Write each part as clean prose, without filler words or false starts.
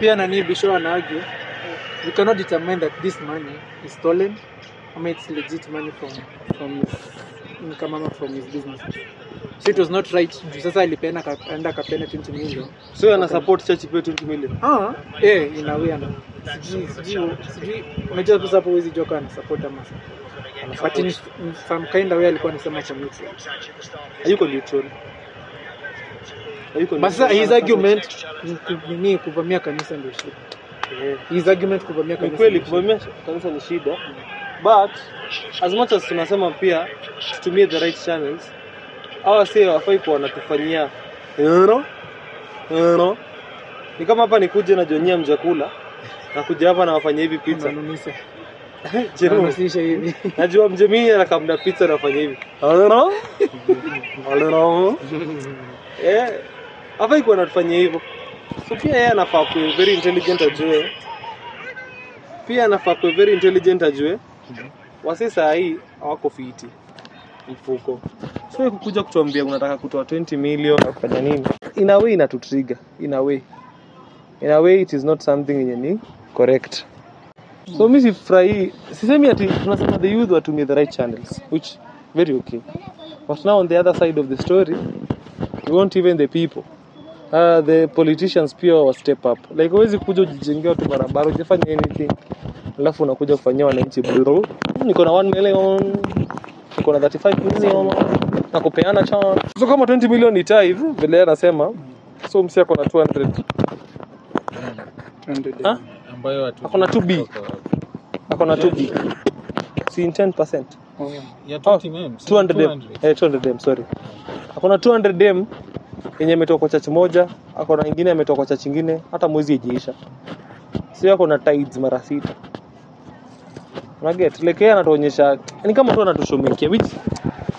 pia nani Bisho anaargue we cannot determine that this money is stolen or it's legit money from his business. So it was not right. Sasa alipeana kaenda kapena 20 million. So ana support church pay 20 million. In a way ana. Sijui unajua pesa hapo hizi joka ana support ama. But in some kind of way alikuwa anasema kwa neutral. Hayuko neutral. Basa his argument ni kuvamia kanisa ndio shida. His argument kuvamia kanisa. Kweli kuvamia kanisa ni shida. But as much as tunasema pia tutumie the right channels, hawa sio wafai kwa wanatufanyia. Ni kama hapa nikuje na Jonyia mjakula na kuja hapa na wafanyia hivi pizza. Jero hivi. Najua mjemini anakamda pizza na wafanyia hivi. Hafai kwa wanatufanyia hivyo. So pia yeye anafaa kuwa very intelligent ajue. Wasi saa hii hawako fiti mfuko. So kukuja kutuambia unataka kutoa 20 million kufanya nini? In a way inatutrigger. In a way it is not something yenye ni correct. So mimi sifurahi. Sisemi ati tunasema the youth watumie the right channels, which very okay. But now on the other side of the story, we want even the people. The politicians pia wa step up. Like huwezi kuja ujijengea tu barabara, ujifanye anything. Alafu unakuja kufanyia wananchi bro. Niko na 1 million, niko na 35 million na kupeana chance. So kama 20 million ni tithe, vile anasema, so msi ako na 200. Ambayo watu ako na 2B. Ako na 2B. Si 10%. Ya 20M. 200M. 200M, sorry. Ako na 200M yenye imetoka kwa church moja, ako na nyingine imetoka kwa church nyingine, hata mwezi ijiisha. Sio ako na tithes mara 6. Unaget, like yeye anatuonyesha, ni kama tu anatushomekia which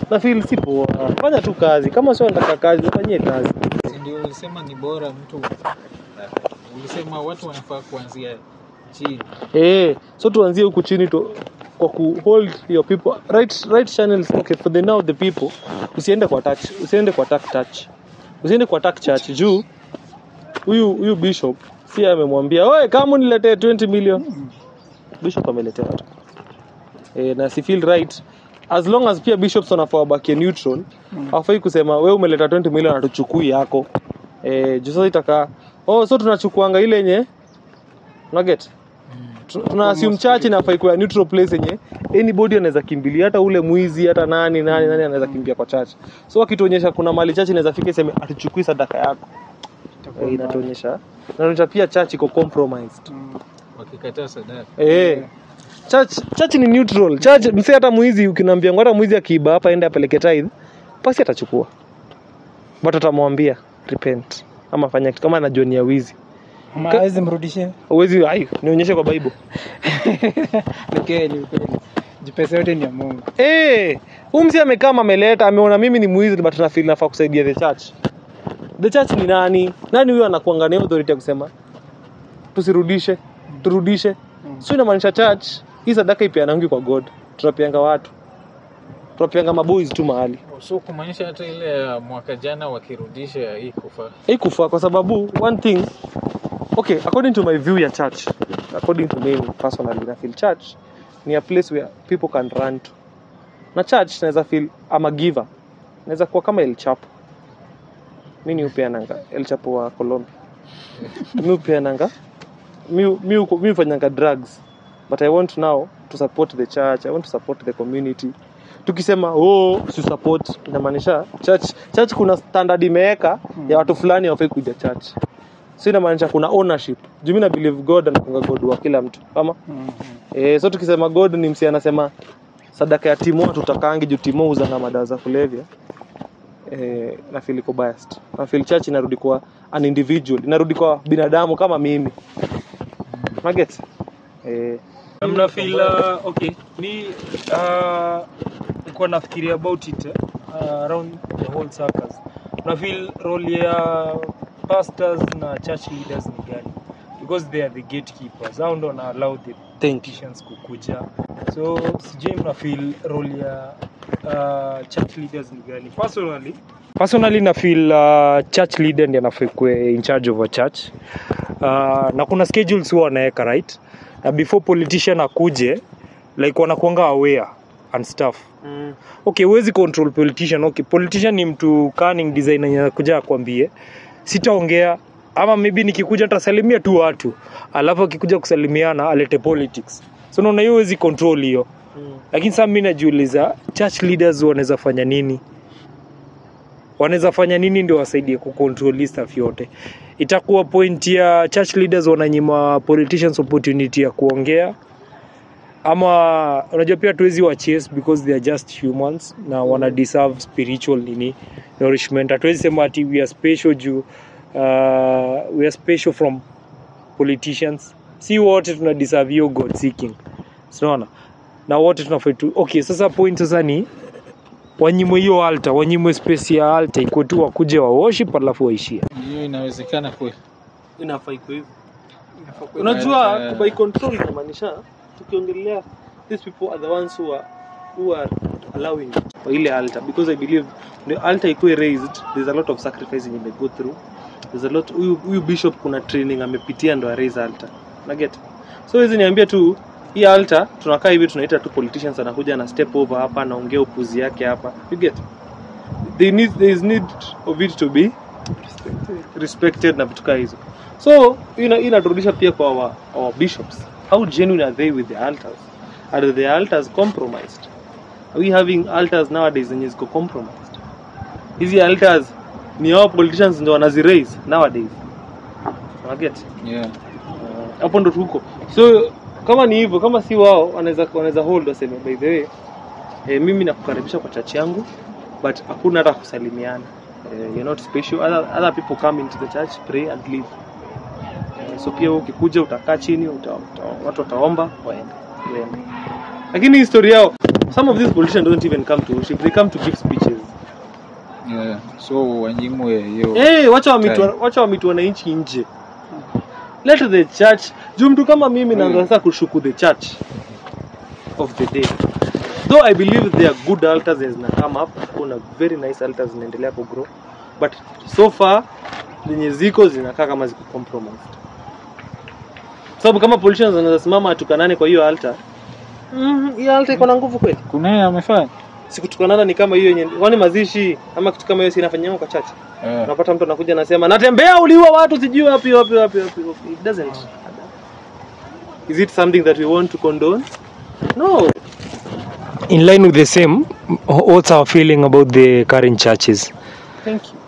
na feel si poa. Fanya tu kazi, kama sio unataka kazi, fanyie kazi. Ndio ulisema ni bora mtu. Ulisema watu wanafaa kuanzia chini. So tuanzie huku chini kwa ku hold your people right channels. Okay, for the now the people usiende kwa touch, usiende kwa attack church juu huyu bishop si amemwambia wewe kama uniletee 20 million. Bishop ameletea watu. Na si feel right as long as pia bishops wanafaa baki neutral. Hafai kusema wewe umeleta 20 million atuchukui yako. Juu sasa itaka so tunachukuanga ile yenye unaget. Tuna assume church inafai kuwa neutral place yenye anybody anaweza kimbilia, hata ule mwizi, hata nani anaweza kimbia kwa church. So wakituonyesha kuna mali church inaweza fika iseme atuchukui sadaka yako. Inatuonyesha pia church iko compromised. Wakikataa sadaka. Church ni neutral. Church msee hata mwizi ukiniambia ngora mwizi akiiba hapa aende apeleke tithe, basi atachukua. But atamwambia repent ama fanya kitu kama anajonia wizi. Ama hawezi mrudishie. Uwezi nionyeshe kwa Bible. Okay. Jipesa yote ni ya Mungu. Msi amekaa ameleta, ameona mimi ni mwizi but na feel nafaa kusaidia the church. The church ni nani? Nani huyo anakuanga na authority ya kusema tusirudishe, turudishe? So inamaanisha church hii sadaka ipeanangi kwa God. Tunapeanga watu. Tunapeanga maboys tu mahali. So kumaanisha hata ile mwaka jana wakirudisha kufa kwa sababu one thing, okay, according to my view ya church, according to me personally, I feel church ni a place where people can run to. Na church naweza feel I'm a giver. Naweza kuwa kama El Chapo. Mimi upeananga El Chapo wa Colombia. Mimi upeananga mimi ufanyanga drugs, but I want now to support the church. I want to support the community. Tukisema si support inamaanisha church kuna standard imeweka ya watu fulani hawafai kuja church. So inamaanisha kuna ownership. Juu mimi na believe God anakunga God wa kila mtu. Kama so tukisema God ni msi anasema sadaka ya Timo tutakangi juu Timo uzanga madawa za kulevya. Na feel iko biased. Na feel church inarudi kwa an individual, inarudi kwa binadamu kama mimi. Maget. Mna feel okay. Ni niko nafikiria about it around the whole circles. Mna feel role ya pastors na church leaders ni gani? Because they are the gatekeepers. How don't allow the politicians kukuja. So sijui mna feel role ya church leaders ni gani? Personally na feel church leader ndiye anafaa kuwa in charge of a church. na kuna schedules huwa wanaweka, right? Na before politician akuje like wanakuanga aware and stuff. Okay, huwezi control politician. Okay, politician ni mtu cunning designer anakuja akwambie sitaongea, ama maybe nikikuja nitasalimia tu watu, alafu akikuja kusalimiana alete politics. So unaona hiyo huwezi control hiyo. Lakini sasa mimi najiuliza church leaders wanaweza fanya nini? Wanaweza fanya nini ndio wasaidie kucontrol stuff yote? Itakuwa point ya church leaders wananyima politicians opportunity ya kuongea, ama unajua pia tuwezi wa chase because they are just humans na wana deserve spiritual nourishment. Hatuwezi sema ati we are special juu we are special from politicians. Si wote tuna deserve hiyo God seeking. Unaona? Na wote tunafai tu. Okay, sasa point sasa ni wanyimwe hiyo altar, wanyimwe space ya altar iko tu wakuje wa worship alafu waishie. Hiyo inawezekana kweli. Inafaa iko hivyo. Unajua by control inamaanisha tukiongelea these people are the ones who are allowing for ile altar, because I believe the altar iko raised, there's a lot of sacrifice you may go through. There's a lot huyu bishop kuna training amepitia ndo raise altar. Na get. So hizi niambia tu hii altar tunakaa hivi tunaita tu politicians anakuja na step over hapa anaongea upuzi yake hapa. You get. There is need of it to be respected na vitu kama hizo. So inaturudisha pia kwa our bishops. How genuine are they with the altars? Are the altars compromised? Are we having altars nowadays zenye ziko compromised? Hizi altars ni hao politicians ndio wanaziraise nowadays. Unaget? Yeah. Hapo ndo tuko. So kama ni hivyo, kama si wao wanaweza hold waseme by the way mimi nakukaribisha kwa church yangu but hakuna hata kusalimiana. You're not special. Other people come into the church, pray and leave. So pia ukikuja utakaa chini watu wataomba waende. Lakini historia yao, some of these politicians don't even come to worship, they come to give speeches. Yeah. So wanyimwe hiyo. Wacha wamitu wananchi nje. Let the church, juu mtu kama mimi naanza sasa kushuku the church of the day. Though I believe there are good altars that zina come up, kuna very nice altars zinaendelea ku grow, but so far zenye ziko zinakaa kama ziko compromised. Sababu kama politicians wanasimama atukanane kwa hiyo altar, hiyo altar iko na nguvu kweli? Kuna yeye amefanya. Sikutukanana ni kama hiyo yenyewe. Kwani mazishi ama kitu kama hiyo si inafanywa kwa church? Unapata mtu anakuja anasema natembea uliwa watu sijui wapi. It doesn't. Is it something that we want to condone? No. In line with the same, what's our feeling about the current churches? Thank you.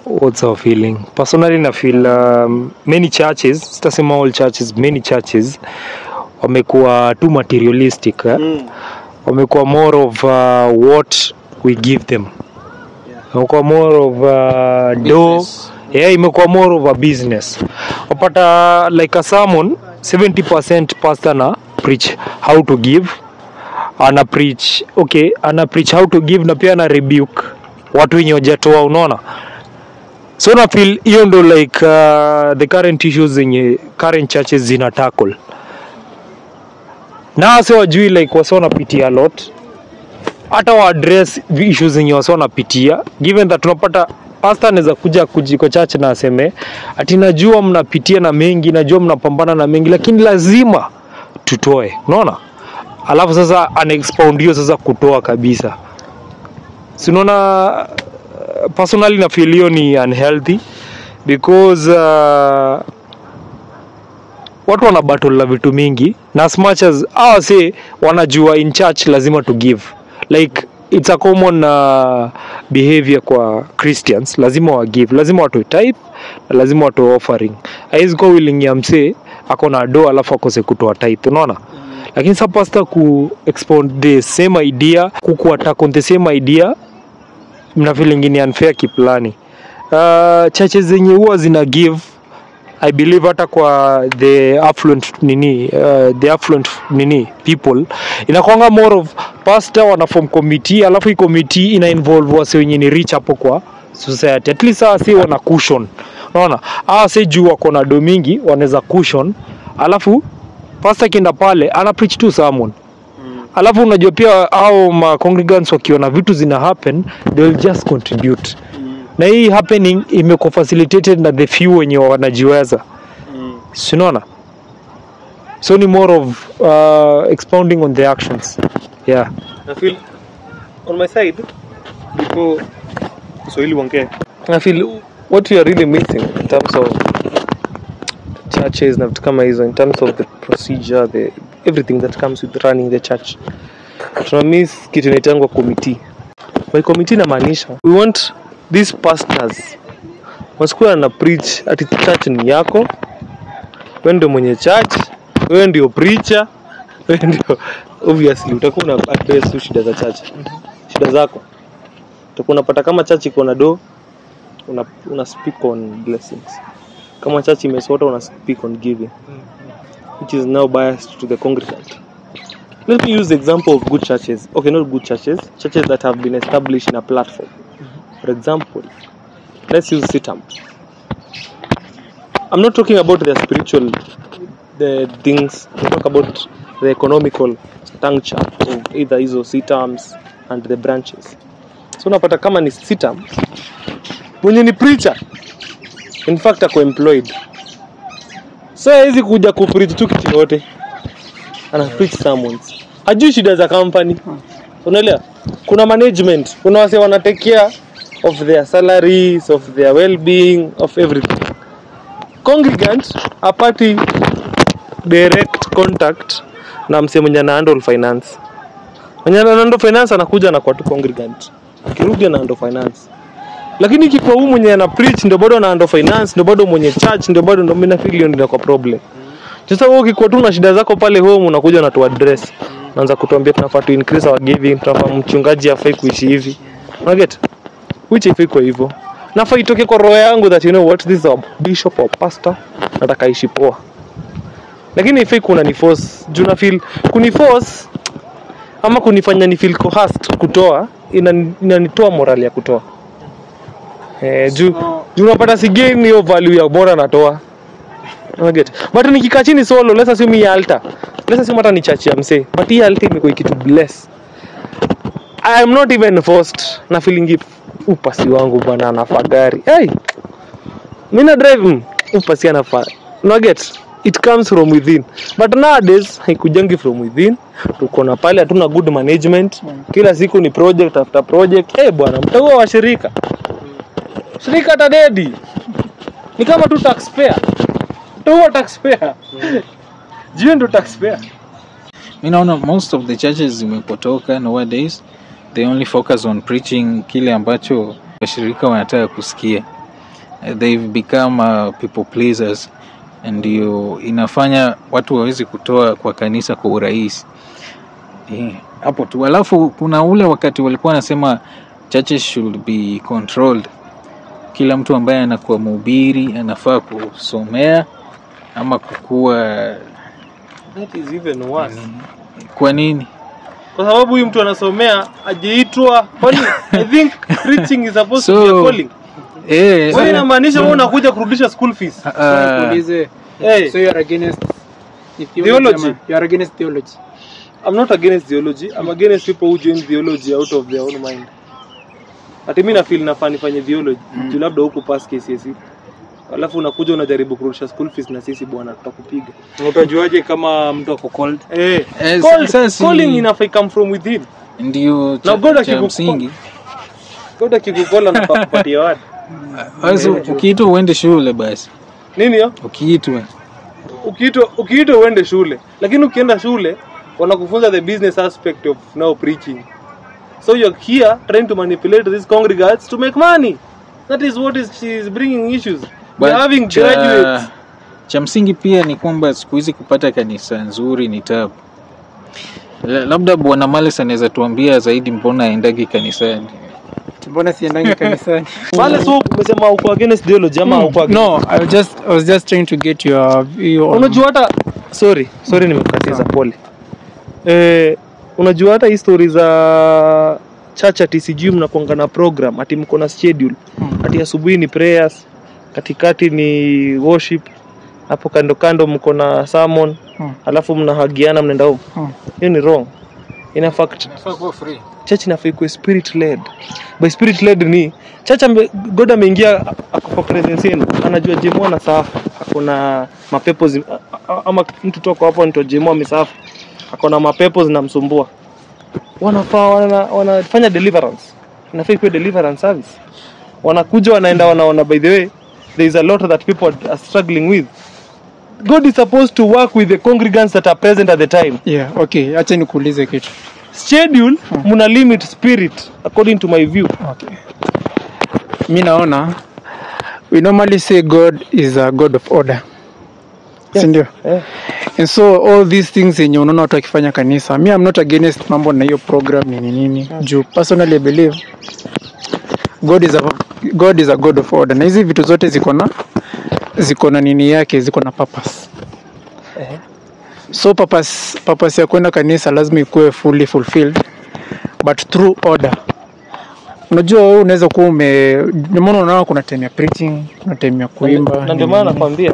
What's our feeling? Personally, I feel many churches, sitasema all churches, many churches wamekuwa too materialistic. Wamekuwa more of what we give them. Wamekuwa more of dough. Yeah, imekuwa more of a business. Wapata like a sermon, 70% pastor na preach how to give. Ana preach how to give na pia ana rebuke watu wenye hawajatoa, unaona. So na feel hiyo ndo like the current issues zenye current churches zina tackle. Na wase wajui like wase wanapitia a lot, hata wa address issues zenye wase wanapitia, given that tunapata pastor anaweza kuja kwa church na aseme ati najua mnapitia na mengi, najua mnapambana na mengi, lakini lazima tutoe, unaona. Alafu sasa ana-expound hiyo sasa kutoa kabisa. Si unaona, personally na feel hiyo ni unhealthy because watu wana battle la vitu mingi, na as much as say wanajua in church lazima to give, like it's a common behavior kwa Christians, lazima wa give, lazima watu tithe, lazima watu offering. Haiwezi go willing ya mse ako na do alafu akose kutoa tithe, unaona. Lakini sasa pastor ku expound the same idea, kuku attack on the same idea, mna feeling ni unfair kiplani. Churches zenye huwa zina give, I believe hata kwa the affluent people inakuanga more of pastor wana form committee, alafu hii committee ina involve wase wenye ni rich hapo kwa society, at least si wana cushion, unaona. Si juu wako na do mingi wanaweza cushion, alafu pastor kienda pale ana preach tu sermon. Alafu unajua pia hao ma congregants wakiona vitu zina happen, they will just contribute. Na hii happening imekuwa facilitated na the few wenye wanajiweza. Sinaona? So ni more of expounding on the actions. Yeah. I feel on my side before Swahili wongee. I feel what we are really missing in terms of churches na vitu kama hizo, in terms of the procedure, the everything that comes with running the church. Tuna miss kitu inaitangwa committee. By committee namaanisha we want these pastors wasikuwa na preach ati church ni yako, wewe ndio mwenye church, wewe ndio preacher, wewe ndio obviously utakuwa na address shida za church. Shida zako utakuwa unapata kama church iko na do una speak on blessings. Kama church imesota una speak on giving, which is now biased to the congregant. Let me use the example of good churches. Okay, not good churches, churches that have been established in a platform. For example, let's use CITAM. I'm not talking about the spiritual things. I'm talking about the economical structure of either hizo CITAMs and the branches. So unapata kama ni CITAM mwenye ni preacher, in fact ako employed, so hizi kuja kupreach tu kitu yote, ana preach sermons, hajui shida za company. Unaelewa? Kuna management, kuna wase wana take care of their salaries, of their well-being, of everything. Congregant apati direct contact na mse mwenye ana handle finance. Mwenye ana handle finance anakuja na kwa tu congregant, akirudi na handle finance. Lakini ikikuwa huyu mwenye ana preach ndio bado ana handle finance, ndio bado mwenye church, ndio bado ndio mimi feel ndio kwa problem. Sasa wewe ukikuwa tu na shida zako pale home unakuja na tu address, unaanza kutuambia tunafaa tu increase our giving, tunafaa mchungaji afai kuishi hivi. Unaget? Which ifiko hivyo. Nafaa itoke kwa roho yangu that you know what, this is a bishop or pastor, nataka ishi poa. Lakini ifai kuna ni force, juu na feel kuni force ama kunifanya ni feel coerced kutoa, inanitoa morali ya kutoa. Juu unapata si gain hiyo value ya bora natoa. Unaget? But nikikaa chini solo, let's assume hii altar. Let's assume hata ni church ya msee. But hii altar imekuwa kitu bless. I am not even forced na feeling upasi wangu bwana anafaa gari. Hey. Mimi na drive upasi anafaa. Unaget? It comes from within. But nowadays haikujangi from within. Tuko na pale hatuna good management. Kila siku ni project after project. Bwana mtaua wa shirika. Shirika tadedi. Ni kama tu taxpayer. Mtaua taxpayer. Jiwe ndo taxpayer. Mimi naona most of the churches zimepotoka nowadays. They only focus on preaching kile ambacho washirika wanataka kusikia. They've become people pleasers, and inafanya watu wawezi kutoa kwa kanisa kwa urahisi. Hapo tu. Alafu kuna ule wakati walikuwa wanasema churches should be controlled. Kila mtu ambaye anakuwa mhubiri anafaa kusomea ama kukua. That is even worse. Kwa nini? Kwa sababu huyu mtu anasomea ajiitwa, kwani I think preaching is supposed to be a calling. Wewe inamaanisha wewe unakuja kurudisha school fees. So you are against theology? You are against theology? I'm not against theology. I'm against people who join theology out of their own mind. Ati mimi na feel nafaa nifanye theology. Tu labda huko pass KCSE. Alafu unakuja unajaribu kurudisha school fees na sisi bwana tutakupiga. Utajuaje kama mtu ako called? Calling inafaa come from within. Ndio cha msingi. God akikukola na kupatia wadi. Basi ukiitwa uende shule basi. Nini hiyo? Ukiitwa uende shule. Lakini ukienda shule wanakufunza the business aspect of now preaching. So you're here trying to manipulate these congregants to make money. That is what is bringing issues. We're having graduates. Cha msingi pia ni kwamba siku hizi kupata kanisa nzuri ni tabu. Labda Bwana Males anaweza tuambia zaidi mbona aendagi kanisani. Mbona siendangi kanisani? Males so umesema uko against theology ama uko against? No, I was just trying to get your view on. Unajua hata sorry nimekatiza pole. Unajua hata history za church ati sijui mnakuanga na program ati mko na schedule. Ati asubuhi ni prayers, katikati ni worship, hapo kando mko na sermon, alafu mnahagiana mnaenda home. Hiyo ni wrong. In fact, church inafaa kuwa spirit led. By spirit led ni church God ameingia kwa presence yenu. anajua jemo anasafu, akona mapepo ama mtu toko hapo ndio jemo amesafu, akona mapepo zinamsumbua, wanafanya deliverance, inafaa kuwe deliverance service. Wanakuja wanaenda wanaona, by the way there is a lot that people are struggling with. God is supposed to work with the congregants that are present at the time. Yeah, okay, acha nikuulize kitu. Schedule muna limit spirit according to my view. Okay. Mimi naona we normally say God is a God of order. Yes. Sindio? Yeah. And so all these things yenye unaona watu wakifanya kanisa, me I'm not against mambo na hiyo program nini. Juu personally I believe God is a God of order. Na hizi vitu zote ziko na nini yake, ziko na purpose. So purpose ya kwenda kanisa lazima ikuwe fully fulfilled, but through order. Unajua wewe unaweza kuwa nimeona unaona kuna time ya preaching, kuna time ya kuimba. Na ndio maana nakwambia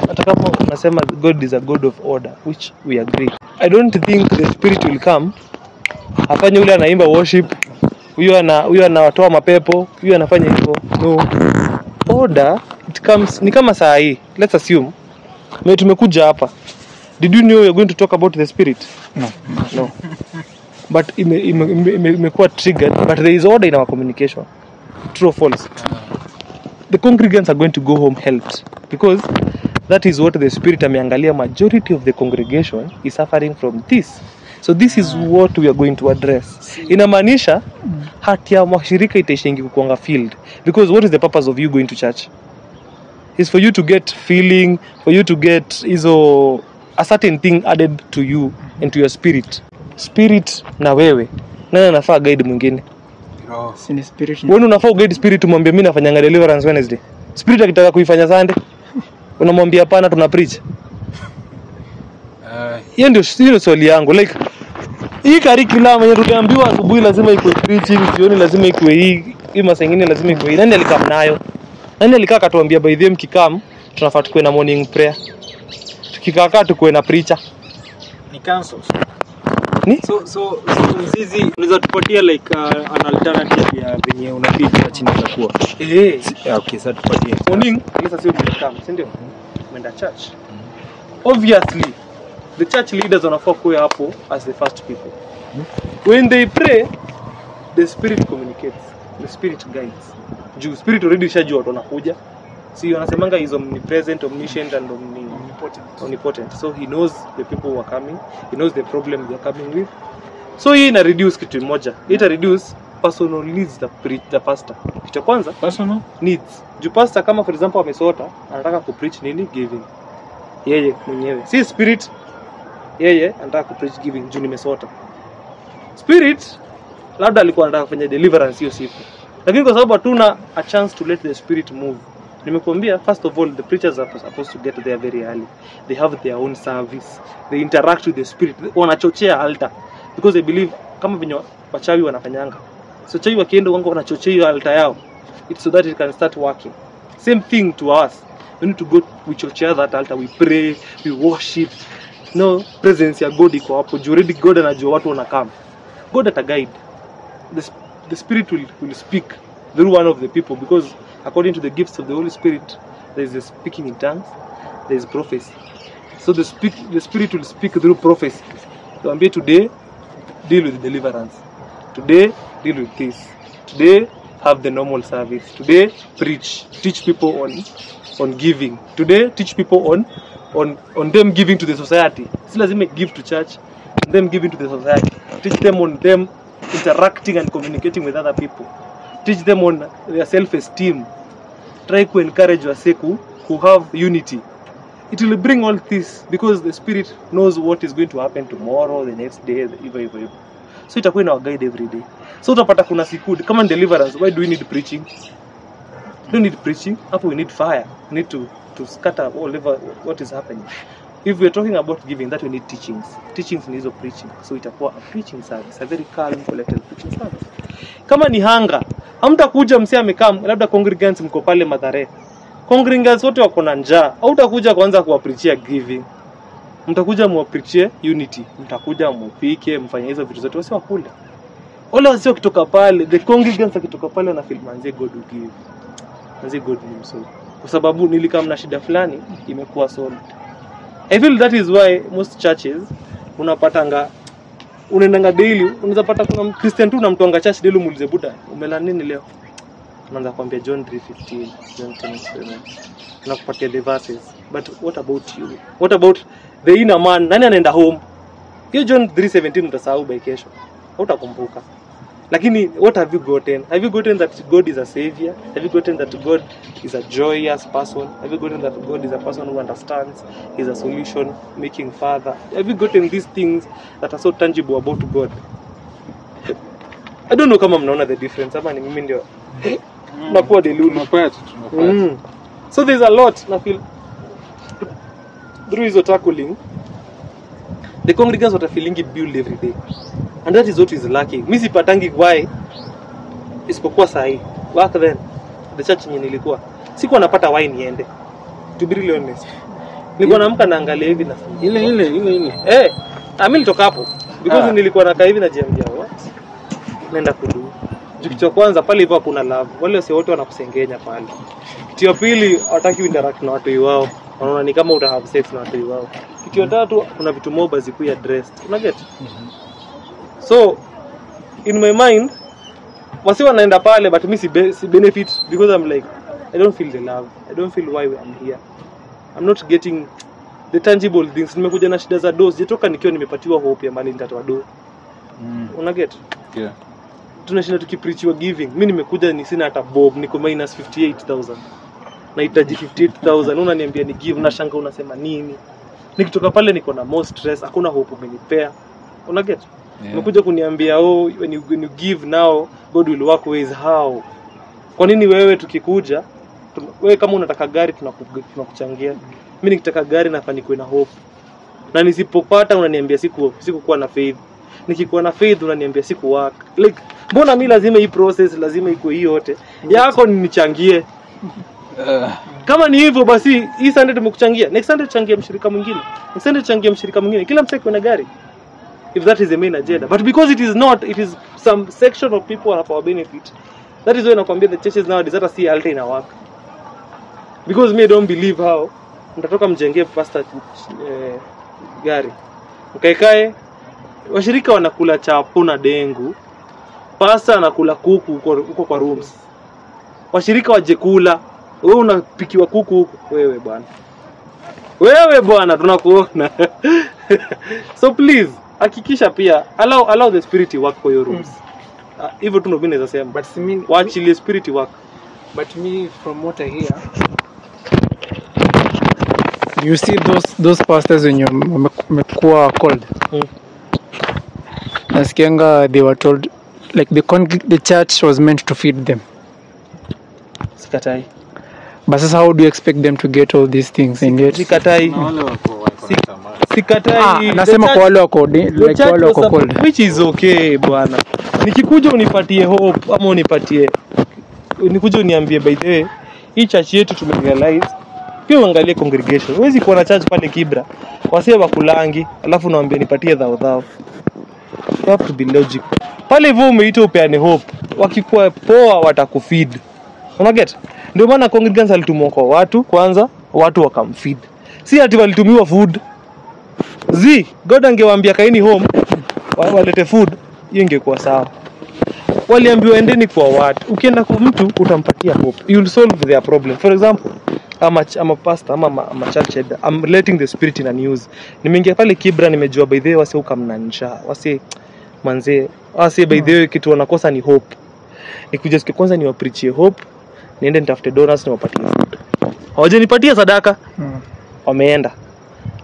hata kama unasema God is a God of order, which we agree, I don't think the spirit will come afanye yule anaimba worship, huyo anatoa mapepo, huyo anafanya hivyo. No. Order it comes ni kama saa hii. Let's assume tumekuja hapa. Did you know you're going to talk about the spirit? No. But imekuwa triggered, but there is order in our communication. True or false? The congregants are going to go home helped, because that is what the spirit ameangalia. Majority of the congregation is suffering from this. So this is what we are going to address. Inamaanisha hati ya mashirika itaishingi kukuanga field, because what is the purpose of you going to church? Is for you to get feeling, for you to get a certain thing added to you and to your spirit. Spirit na wewe, nani anafaa guide mwingine? Sini spirit. Wewe unafaa guide spirit, umwambie mimi nafanyanga deliverance Wednesday. Spirit akitaka kuifanya Sunday, unamwambia hapana tuna preach. Hiyo ndio swali yangu. Like hii curriculum yenye tuliambiwa asubuhi lazima ikuwe preaching, jioni lazima ikuwe hii masengine lazima ikuwe hii. Nani alikam nayo? Nani alikaa akatuambia by the mkikam tunafaa tukue na morning prayer? Tukikaa tukue na preacher. Ni cancels. Ni? So hizi unaweza tupatia like an alternative ya venye unafikiri church inakuwa. Okay, sasa tupatie. Morning, let's say we come, si ndio? Tumeenda church. Obviously, the church leaders wanafaa kuwa hapo as the first people. When they pray, the spirit communicates, the spirit guides. Juu spirit already shajua watu wanakuja. See, wanasemanga is omnipresent, omniscient and omnipotent. So he knows the people who are coming, he knows the problem they are coming with. So hii ina reduce kitu moja. Ita reduce personal needs the pastor. Kitu kwanza Personal needs. Juu pastor kama for example amesota, anataka kupreach nini? Giving. Yeye mwenyewe. Si spirit. Yeye anataka kupreach giving juu nimesota. Spirit labda alikuwa anataka kufanya deliverance hiyo siku. Lakini kwa sababu hatuna a chance to let the spirit move. Nimekuambia first of all the preachers are supposed to get there very early. They have their own service. They interact with the spirit. Wanachochea altar. Because I believe kama venye wachawi wanafanyanga. So chawi wakienda wangu wanachochea hiyo altar yao. It's so that it can start working. Same thing to us. We need to go, we chochea that altar, we pray, we worship. No presence ya God iko hapo. Juu already God anajua watu wanakam. God ata guide. The spirit will speak through one of the people, because according to the gifts of the Holy Spirit, there is a speaking in tongues, there is prophecy. So the spirit will speak through prophecy. So I'm here today, deal with deliverance. Today, deal with this. Today, have the normal service. Today, preach. Teach people on giving. Today, teach people on them giving to the society. Si lazima give to church, them giving to the society. Teach them on them interacting and communicating with other people. Teach them on their self-esteem. Try to encourage Waseku who have unity. It will bring all this because the spirit knows what is going to happen tomorrow, the next day, even. So itakuwa ina guide every day. So utapata kuna siku kama deliverance, why do we need preaching? We don't need preaching. Hapo we need fire. We need to scatter all over what is happening. If we are talking about giving, that we need teachings. Teachings needs of preaching. So itakuwa a preaching service, a very calm, collected preaching service. Kama ni hanga, hamtakuja msee amekaa, labda congregants mko pale Mathare. Congregants wote wako na njaa. Hautakuja kwanza kuwapreachia giving. Mtakuja muwapreachie unity. Mtakuja mupike, mfanye hizo vitu zote, wasi wakule. Wale wasio kitoka pale, the congregants wakitoka pale na feel manze God will give. Manze God will so. kwa sababu nilikaa na shida fulani imekuwa solved. I feel that is why most churches unapatanga unaendanga daily, unaweza pata kuna Christian tu unamtoanga church daily, muulize Buddha umela nini leo, anaanza kuambia John 3:15, John 10:7, nakupatia the verses. But what about you? What about the inner man? Nani anaenda home? Hiyo John 3:17 utasahau by kesho, utakumbuka. Lakini what have you gotten? Have you gotten that God is a savior? Have you gotten that God is a joyous person? Have you gotten that God is a person who understands? He's a solution making father? Have you gotten these things that are so tangible about God? I don't know kama mnaona the difference. Ama ni mimi ndio nakuwa delulu. Tunapata. So there's a lot na feel through hizo tackling. The congregants what are feeling build every day. And that is what is lacking. Mimi sipatangi why isipokuwa sahi. Back then the church yenye nilikuwa sikuwa napata why niende. To be really honest. Nilikuwa naamka naangalia hivi na Ile. mimi nilitoka hapo because nilikuwa nakaa hivi na jiambia what? Nenda kudu. Kitu cha kwanza pale hivyo kuna love. Wale wasi wote wanakusengenya pale. Kitu ya pili hataki interact na watu wao. Wanaona ni kama uta have sex na watu wao. Kitu ya tatu kuna vitu moba zikuya addressed. Una get? So in my mind wasi wanaenda pale but mimi si benefit because I'm like I don't feel the love. I don't feel why I'm here. I'm not getting the tangible things. Nimekuja na shida za dose. Sijatoka nikiwa nimepatiwa hope ya mali nitatoa do. Una get? Yeah. Tunashinda tukipreachiwa giving. Mimi nimekuja ni sina hata bob, niko minus 58,000. Nahitaji 58,000. Unaniambia ni give, na shanga unasema nini? Nikitoka pale niko na more stress, hakuna hope umenipea. Una get? Nimekuja kuniambia when you give now God will work ways how. Kwa nini wewe tukikuja wewe kama unataka gari tunakuchangia. Mimi nikitaka gari nafanya kuwe na hope. Na nisipopata unaniambia sikukuwa na faith. Nikikuwa na faith unaniambia siku work. Like mbona mimi lazima hii process lazima iko hii yote yako nichangie. Kama ni hivyo basi hii Sunday tumekuchangia, next Sunday tuchangie mshirika mwingine, next Sunday tuchangie mshirika mwingine, kila mtu akiwa na gari, if that is the main agenda. But because it is not, it is some section of people are for benefit. That is why nakwambia the churches nowadays hata si altar ina work. Because me don't believe how mtatoka mjengee pastor gari ukaikae washirika wanakula chapo na dengu, pastor anakula kuku huko kwa rooms, washirika waje kula, wewe unapikiwa kuku huko. Wewe bwana tunakuona. So please hakikisha pia allow the spirit to work for your rooms. Hivyo tu ndio mimi naweza sema, But mean watch the spirit work. But me from what I hear, you see those pastors when you wamekuwa called. Nasikianga they were told like the church was meant to feed them. Sikatai. But sasa how do you expect them to get all these things and yet Sikatai. Na wale wako natamani. Sikatai. nasema kwa wale wako like wale wako called, which is okay bwana. Nikikuja unipatie hope ama unipatie nikuje uniambie by the way hii church yetu tumerealize, pia uangalie congregation. Huwezi kuwa na church pale Kibra wasee wakulangi alafu naambia nipatie dhao. You have to be logical. Pale hivyo umeita upeane hope, wakikuwa poa watakufeed. Una get? Ndio maana congregants alitumwa kwa watu kwanza, watu wakamfeed. Si ati walitumiwa food. God angewaambia kaeni home walete food, hiyo ingekuwa sawa. Waliambiwa endeni kwa watu. Ukienda kwa mtu utampatia hope. You will solve their problem. For example, I'm a pastor, I'm a church head. I'm letting the spirit in a news. Nimeingia pale Kibra nimejua by the way wase ukamnanisha. Wase manze, wase by the way kitu wanakosa ni hope. Nikuja siku kwanza niwapreachie hope. Niende nitafute donors niwapatie food. Hawajanipatia sadaka. Wameenda.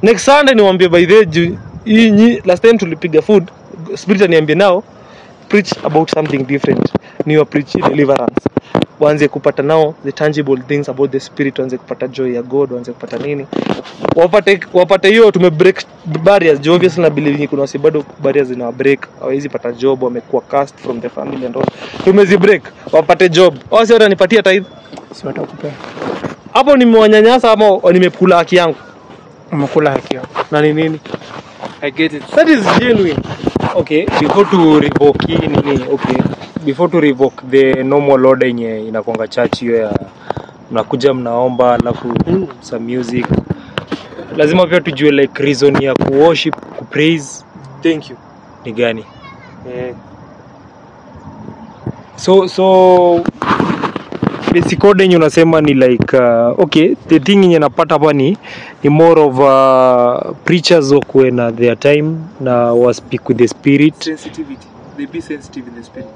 Next Sunday niwaambie by the way hii last time tulipiga food, spirit aniambia now preach about something different. Ni preach deliverance. Waanze kupata now the tangible things about the spirit, waanze kupata joy ya God, waanze kupata nini. Wapate hiyo tume break barriers. Obviously na believe kuna wasi bado barriers zina break. Hawezi pata job, wamekuwa cast from the family and all. Tumezi break, wapate job. Wasi watanipatia tithe. si watakupea. Hapo nimewanyanyasa ama nimekula haki yangu? Umekula haki yako. Na ni nini? I get it. That is genuine. Okay, before to revoke nini, okay, before to revoke the normal order yenye inakonga church hiyo ya mnakuja mnaomba alafu some music. Lazima pia tujue like reason ya worship, ku praise. Thank you. Ni gani? So basic code yenye unasema ni like okay, the thing yenye napata hapa ni more of preachers who na their time na was speak with the spirit. Sensitivity. They be sensitive in the spirit.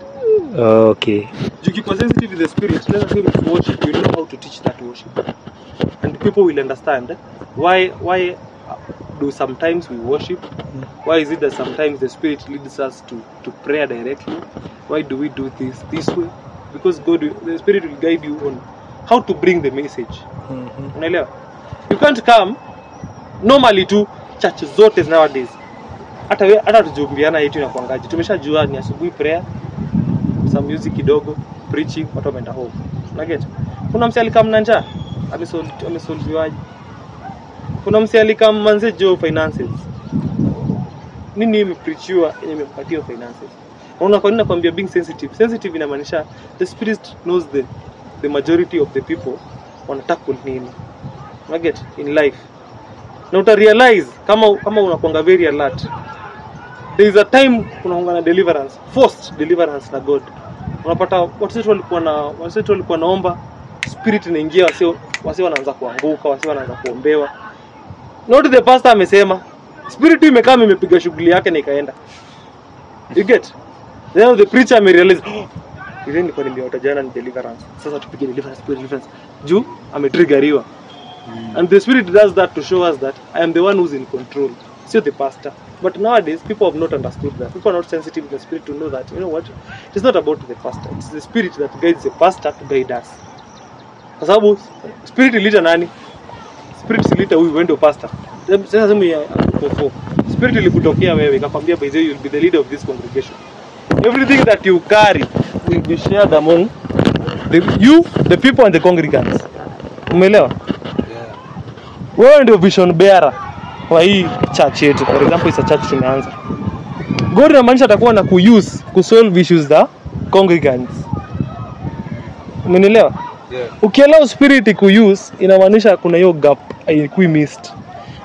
Okay. You keep sensitive in the spirit. Let's say with worship, you know how to teach that worship, and people will understand why do sometimes we worship. Why is it that sometimes the spirit leads us to prayer directly? Why do we do this way? Because the spirit will guide you on how to bring the message. Unaelewa? You can't come normally to church zote nowadays. Hata tujumbiana yetu inakuangaje. Tumeshajua ni asubuhi prayer, some music kidogo, preaching, watu wameenda home. Unaget? Kuna msali kama mnanja amesolviwaje? Kuna msali kama manze jo finances. Nini imepreachiwa yenye imempatia finances? Unaona kwa nini nakwambia being sensitive? Sensitive inamaanisha the spirit knows the majority of the people wanataka nini. Unaget? In life. Na uta realize kama unakuanga very alert. There is a time unakuanga na deliverance, forced deliverance na God. Unapata watu walikuwa naomba, spirit inaingia, wasi wanaanza kuanguka, wasi wanaanza kuombewa. Not the pastor amesema, spirit imekaa imepiga shughuli yake na ikaenda. You get? Then the preacher realize, ile ni kwa nimeota jana ni deliverance. Sasa tupige deliverance. Juu ametriggeriwa. And the spirit does that to show us that I am the one who's in control. So the pastor. But nowadays people have not understood that. People are not sensitive in the spirit to know that, you know what? It's not about the pastor. It's the spirit that guides the pastor to guide us. Kwa sababu spirit ilita nani? Spirit ilita huyu wendo pastor. Sasa sema ya kufo. Spirit ilikutokea wewe ikakwambia by the way you'll be the leader of this congregation. Everything that you carry will be shared among the people and the congregants. Umeelewa? Wewe ndio vision bearer wa hii church yetu. For example, it's a church tumeanza. God inamaanisha atakuwa na kusolve issues za congregants. Umeelewa? Ukiallow spirit inamaanisha kuna hiyo gap haikui missed.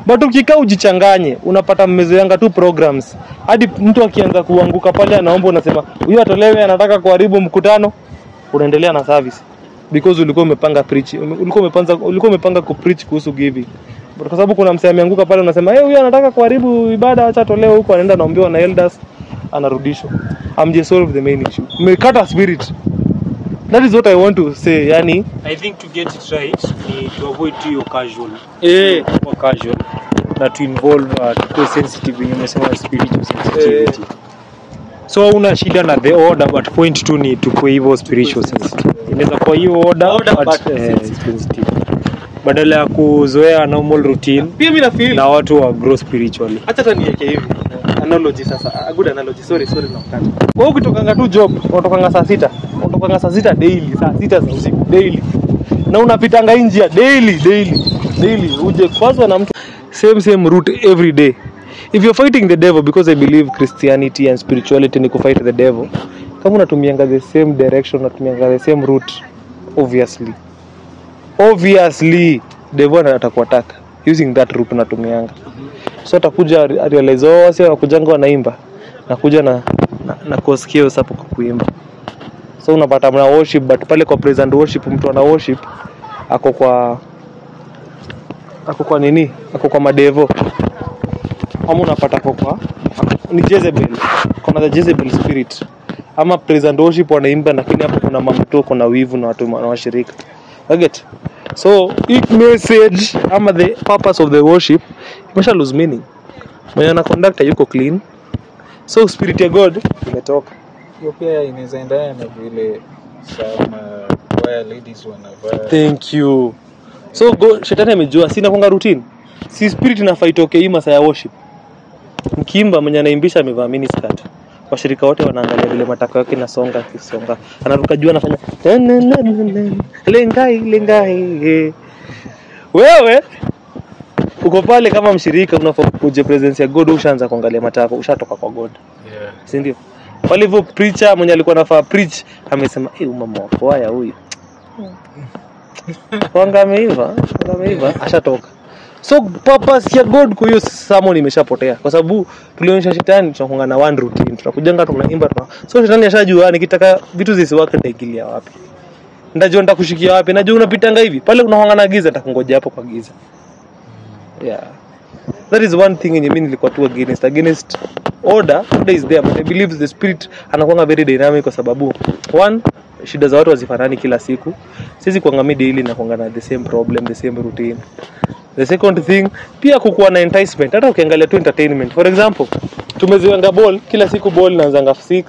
But ukikaa ujichanganye, unapata mmezoeanga tu programs. Hadi mtu akianza kuanguka pale anaomba unasema, "Huyu atolewe anataka kuharibu mkutano." Unaendelea na service. Because ulikuwa umepanga preach, ulikuwa umepanga kupreach kuhusu giving. But kwa sababu kuna msee ameanguka pale unasema, "Huyu anataka kuharibu ibada, acha tolewe huko," anaenda naombewa na elders, anarudishwa. Just solve the main issue. Umekata spirit. That is what I want to say, yani I think to get it right ni to avoid your casual. More casual. That to involve to sensitive in your spiritual sensitivity. So una shida na the order but point tu ni to hivyo spiritual sensitive. Inaweza kwa hiyo order but sensitive. Badala ya kuzoea normal routine. Pia mimi na feel na watu wa grow spiritually. Acha tani niweke hivi. Analogy sasa. A good analogy. Sorry na mkata. Wewe ukitokanga tu job, unatokanga saa 6. Unatokanga saa 6 daily, saa 6 za usiku daily. Na unapitanga njia daily. Uje kwanza na mtu same route every day. If you're fighting the devil, because I believe Christianity and spirituality ni kufight the devil, kama unatumianga the same direction, unatumianga the same route, obviously devil atakuattack using that route unatumianga. So atakuja realize wasi wanakujanga wanaimba, nakuja na kusikia hapo kwa kuimba. So unapata mna worship, but pale kwa praise and worship mtu ana worship ako kwa nini? Ako kwa madevo. Ama unapata kwa ni Jezebel. Kuna the Jezebel spirit. Ama praise and worship wanaimba, lakini hapo kuna mamto, kuna wivu na watu na washirika. Get? So it message ama the purpose of the worship imesha lose meaning. Mwenye na conductor yuko clean. So spirit ya God imetoka. Hiyo pia inaweza endana na vile some choir ladies wanavaa. Thank you. So shetani amejua sina kwanga routine. Si spirit na fight okay masaa ya worship. Mkiimba mwenye anaimbisha amevaa mini skirt. Washirika wote wanaangalia vile matako yake nasonga kisonga. Anaruka juu anafanya lengai. Wewe uko pale kama mshirika unafaa kuje presence ya God, ushaanza kuangalia matako, ushatoka kwa God. Yeah. Si ndio? Pale hivyo preacher mwenye alikuwa anafaa preach amesema, mama wako haya huyu. Wanga ameiva ashatoka. So purpose ya God kwa hiyo summon imeshapotea kwa sababu tulionyesha shetani tunakuanga na one routine. Tunakujanga tunaimba so shetani ashajua nikitaka vitu zisiwake nitaigilia wapi. Ndajua nitakushikia wapi? Najua unapitanga hivi. Pale unakuanga na giza nitakungoja hapo kwa giza. Yeah. That is one thing yenye mimi nilikuwa tu against order. Order is there but I believe the spirit anakuanga very dynamic kwa sababu one, shida za watu wazifanani kila siku. Sisi kuangamia daily na kuangana the same problem, the same routine. The second thing, pia kukuwa na enticement. Hata ukiangalia tu entertainment. For example, tumeziwanga ball, kila siku ball inaanzanga 6,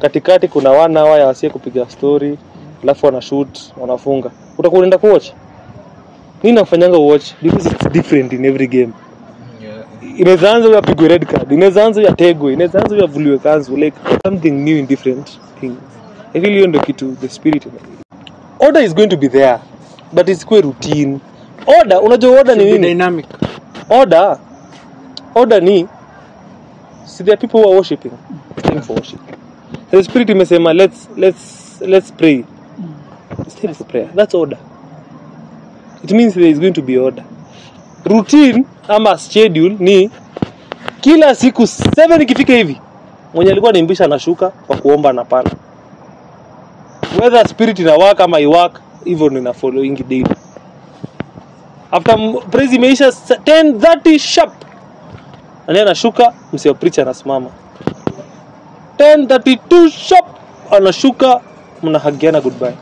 katikati kuna 1 hour ya wasie kupiga story, alafu wana shoot, wanafunga. Utakuwa unaenda kuwatch. Nini nafanyanga watch? Because it's different in every game. Inaanza ya pigwe red card, inaanza ya tegwe, inaanza ya vuliwe kanzu, like something new and different thing. I feel hiyo ndio kitu the spirit. Order is going to be there, but it's quite routine. Order, unajua order ni nini? Dynamic. Order ni see there are people who are worshiping, time for worship. The spirit imesema let's pray. It's time for prayer. That's order. It means there is going to be order. Routine ama schedule ni kila siku 7 ikifika hivi mwenye alikuwa nimbisha anashuka kwa kuomba na pana. Whether spirit ina work ama I work, hivyo nina following daily. After praise imeisha 10:30 sharp. Anashuka, msio preacher anasimama. 10:32 sharp anashuka, mnahagiana goodbye.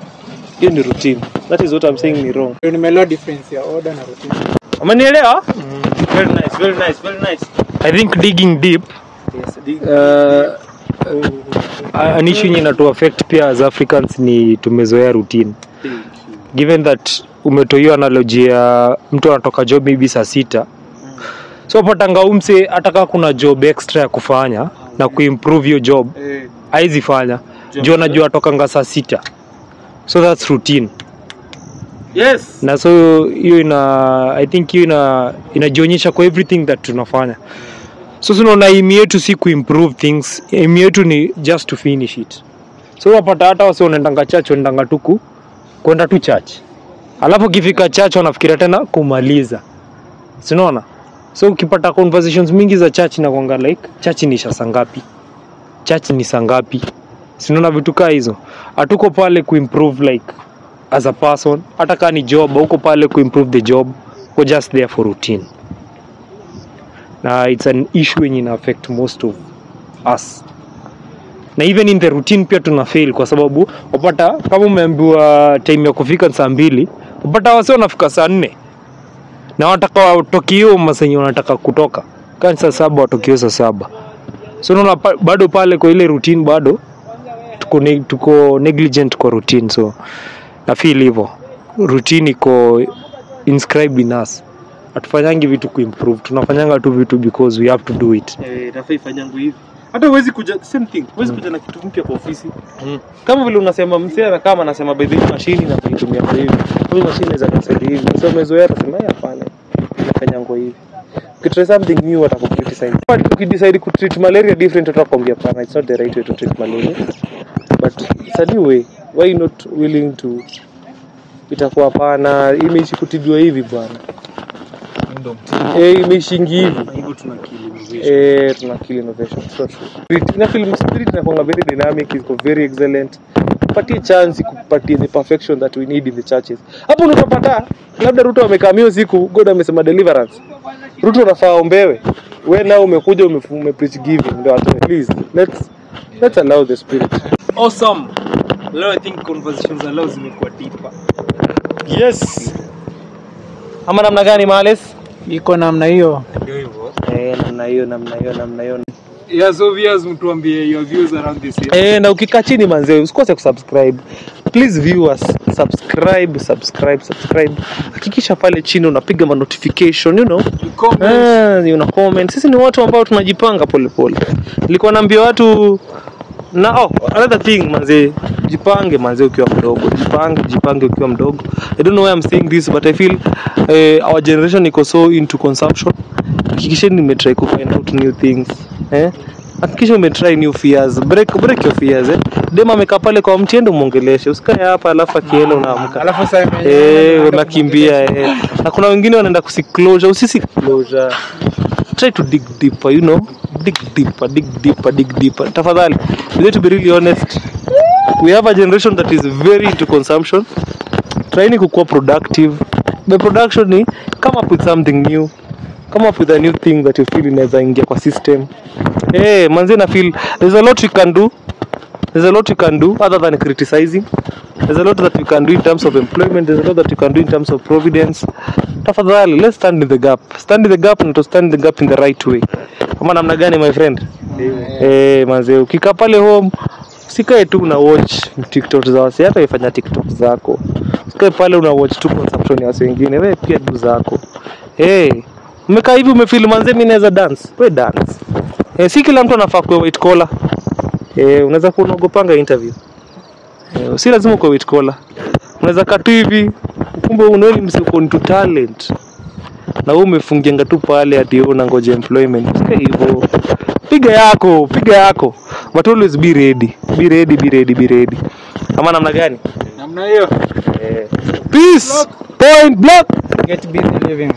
Hiyo ni routine. That is what I'm saying ni wrong. Nimeelewa difference ya order na routine. Umenielewa? Very nice. I think digging deep an issue yenye inatu affect pia as Africans ni tumezoea routine. Given that umetoa analogy ya mtu anatoka job maybe saa 6. So patanga umse ataka kuna job extra ya kufanya na kuimprove your job. Haizi fanya. Jo anajua atokanga saa 6. So that's routine. Yes. Na so hiyo I think hiyo inajionyesha kwa everything that tunafanya. So tunaona aim yetu si kuimprove things, aim yetu ni just to finish it. So wapata hata wasi wanaendanga church, wanaendanga tuku kwenda tu church. Alafu kifika church wanafikiria tena kumaliza. Unaona? So ukipata conversations mingi za church na kuanga like church ni saa ngapi? Church ni saa ngapi? Unaona vitu kama hizo. Hatuko pale kuimprove like as a person, hata kama ni job, uko pale kuimprove the job, uko just there for routine. Na it's an issue when it affect most of us. Na even in the routine pia tuna fail kwa sababu upata kama umeambiwa time ya kufika saa 2, upata wasio wanafika saa 4. Na wataka watokio masenyo wanataka kutoka. Kama saa 7 watokio saa 7. So unaona bado pale kwa ile routine bado tuko negligent kwa routine, so na feel hivyo. Routine iko inscribed in us. Hatufanyangi vitu kuimprove, tunafanyanga tu vitu because we have to do it. Nafai fanyangu hivi. Hata huwezi kuja same thing. Huwezi kuja na kitu mpya kwa ofisi. Kama vile unasema msee kama anasema by the machine na kuitumia kwa hivi. Hiyo machine inaweza kusaidia hivi. So umezoea kusema hapana. Nafanyangu hivi. Ukitry something new watakukriticize. But ukidecide ku treat malaria different watakwambia hapana, it's not the right way to treat malaria. But it's a new way. Why not willing to itakuwa hapana imeishi kutibiwa hivi bwana. Imeshingi hivi. Hivyo tuna kill Tuna kill innovation. So true. Ina film spirit inakuwa very dynamic, is very excellent. Patie chance kupatie the perfection that we need in the churches. Hapo utapata labda Ruto amekamio siku God amesema deliverance. Ruto unafaa ombewe. Wewe nao umekuja umepreach giving ndio atoe. Please let's allow the spirit. Awesome. Leo I think conversations allow zimekuwa deeper. Yes. Ama namna gani Males? Iko namna hiyo. Ndio hivyo. Namna hiyo. Yes, obvious mtuambie your views around this here. Na ukikaa chini manze usikose kusubscribe. Please viewers, subscribe. Hakikisha pale chini unapiga notification, you know. Una comment. Sisi ni watu ambao tunajipanga pole. Nilikuwa naambia watu na another thing manze, jipange manze ukiwa mdogo. Jipange ukiwa mdogo. I don't know why I'm saying this but I feel our generation iko so into consumption. Hakikisha nimetry to find out new things. Hakikisha umetry new fears. Break your fears. Dema amekaa pale kwa mtindo muongeleshe. Usikae hapa alafu akienda unaamka. Alafu sasa Unakimbia Na kuna wengine wanaenda closure, usisi closure. Try to dig deeper, you know. Dig deeper. Tafadhali. We need to be really honest. We have a generation that is very into consumption. Trying to be productive. By production ni come up with something new. Come up with a new thing that you feel inaweza ingia kwa system. Manze na feel there's a lot you can do. There's a lot you can do other than criticizing. There's a lot that you can do in terms of employment. There's a lot that you can do in terms of providence. Tafadhali, let's stand in the gap. Stand in the gap and to stand in the gap in the right way. Kama namna gani my friend? Manze ukikaa pale home usikae tu una watch TikTok za wase, hata ifanya TikTok zako. Usikae pale una watch tu consumption ya wase wengine, wewe pia do zako. Umekaa hivi umefeel manze mimi naweza dance. We dance. Si kila mtu anafaa kuwa white collar. Unaweza kuonogopanga interview. Si lazima uko white collar. Unaweza kaa tu hivi kumbe unaoni msiko into talent. Na wewe umefungianga tu pale ati unangoja employment. Sika hivyo. Piga yako. But always be ready. Be ready. Kama namna gani? namna hiyo. Peace. Point block. Get busy living.